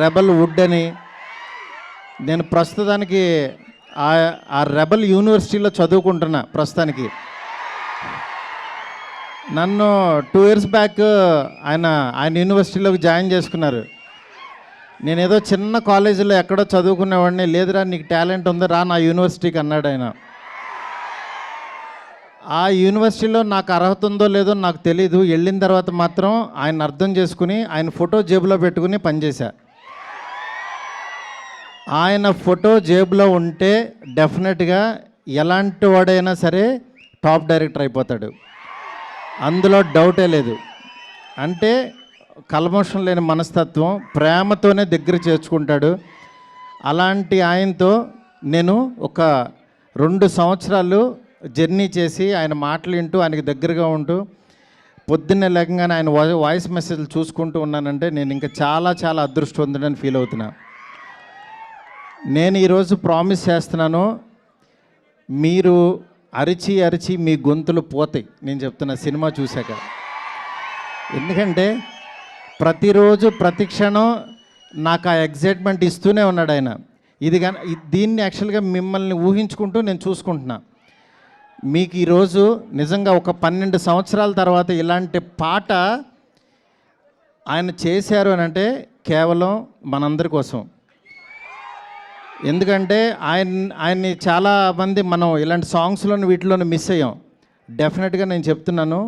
Rebel would అని. నేను ప్రస్తుతానికి ఆ రెబల్ యూనివర్సిటీలో చదువుకుంటున్నా ప్రస్తుతానికి. నన్ను 2 years బ్యాక్ ఆయన యూనివర్సిటీలోకి జాయిన్ చేసుకున్నారు. నేనేదో చిన్న కాలేజీలో ఎక్కడో చదువుకునేవాడిని. లేదురా నీకు టాలెంట్ ఉంది, రా నా యూనివర్సిటీకి అన్నాడు ఆయన. ఆ యూనివర్సిటీలో నాకు అర్హత ఉందో లేదో నాకు తెలీదు. వెళ్ళిన తర్వాత మాత్రం ఆయన అర్థం చేసుకుని ఆయన ఫోటో జేబులో పెట్టుకుని పనిచేశా. ఆయన ఫోటో జేబులో ఉంటే డెఫినెట్గా ఎలాంటి వాడైనా సరే టాప్ డైరెక్టర్ అయిపోతాడు, అందులో డౌటే లేదు. అంటే కల్మషం లేని మనస్తత్వం, ప్రేమతోనే దగ్గర చేర్చుకుంటాడు. అలాంటి ఆయనతో నేను ఒక 2 సంవత్సరాలు జర్నీ చేసి ఆయన మాటలు వింటూ ఆయనకి దగ్గరగా ఉంటూ పొద్దున్నే లేకగానే ఆయన వాయిస్ మెసేజ్లు చూసుకుంటూ ఉన్నానంటే నేను ఇంకా చాలా చాలా అదృష్టవంతుడని ఫీల్ అవుతున్నా. నేను ఈరోజు ప్రామిస్ చేస్తున్నాను, మీరు అరిచి అరిచి మీ గొంతులు పోతాయి నేను చెప్తున్నా సినిమా చూశాక. ఎందుకంటే ప్రతిరోజు ప్రతి క్షణం నాకు ఆ ఎగ్జైట్మెంట్ ఇస్తూనే ఉన్నాడు ఆయన. దీన్ని యాక్చువల్గా మిమ్మల్ని ఊహించుకుంటూ నేను చూసుకుంటున్నా. మీకు ఈరోజు నిజంగా ఒక 12 సంవత్సరాల తర్వాత ఇలాంటి పాట ఆయన చేశారు అని అంటే కేవలం మనందరి కోసం. ఎందుకంటే ఆయన్ని చాలామంది మనం ఇలాంటి సాంగ్స్లోని వీటిలోని మిస్ అయ్యాం. డెఫినెట్గా నేను చెప్తున్నాను,